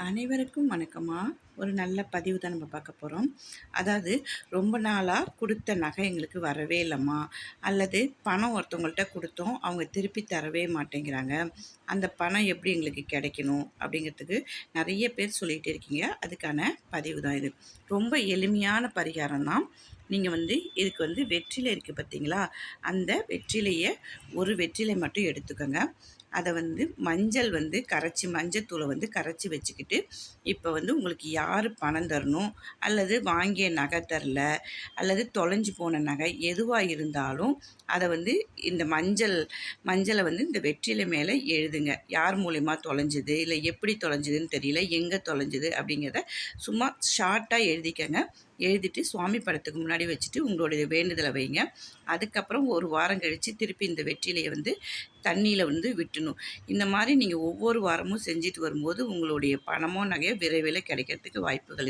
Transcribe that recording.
அனைவருக்கும் வணக்கம்மா. ஒரு நல்ல பதிவு தான் நம்ம பார்க்க போகிறோம். அதாவது ரொம்ப நாளாக கொடுத்த நகை எங்களுக்கு வரவே இல்லைம்மா, அல்லது பணம் ஒருத்தவங்கள்ட்ட கொடுத்தோம், அவங்க திருப்பி தரவே மாட்டேங்கிறாங்க. அந்த பணம் எப்படி எங்களுக்கு கிடைக்கணும் அப்படிங்கிறதுக்கு நிறைய பேர் சொல்லிகிட்டே இருக்கீங்க. அதுக்கான பதிவு தான் இது. ரொம்ப எளிமையான பரிகாரம் தான். நீங்கள் இதுக்கு வெற்றிலை இருக்குது பார்த்தீங்களா, அந்த வெற்றிலையை ஒரு வெற்றிலை மட்டும் எடுத்துக்கோங்க. அதை மஞ்சள் கரைச்சி, மஞ்சத்தூளை கரைச்சி வச்சுக்கிட்டு, இப்போ உங்களுக்கு யார் பணம் தரணும், அல்லது வாங்கிய நகை தரல, அல்லது தொலைஞ்சு போன நகை எதுவாக இருந்தாலும் அதை இந்த மஞ்சளை இந்த வெற்றிலை மேலே எழுதுங்க. யார் மூலிமா தொலைஞ்சுது, இல்லை எப்படி தொலைஞ்சுதுன்னு தெரியல, எங்கே தொலைஞ்சுது அப்படிங்கிறத சும்மா ஷார்ட்டாக எழுதிக்கங்க. எழுதிட்டு சுவாமி படத்துக்கு முன்னாடி வச்சுட்டு உங்களுடைய வேண்டுதலை வைங்க. அதுக்கப்புறம் ஒரு வாரம் கழித்து திருப்பி இந்த வெற்றிலையை தண்ணியில் விட்டுணும். இந்த மாதிரி நீங்கள் ஒவ்வொரு வாரமும் செஞ்சுட்டு வரும்போது உங்களுடைய பணமோ நகையோ விரைவில் கிடைக்கிறதுக்கு வாய்ப்புகள் இருக்குது.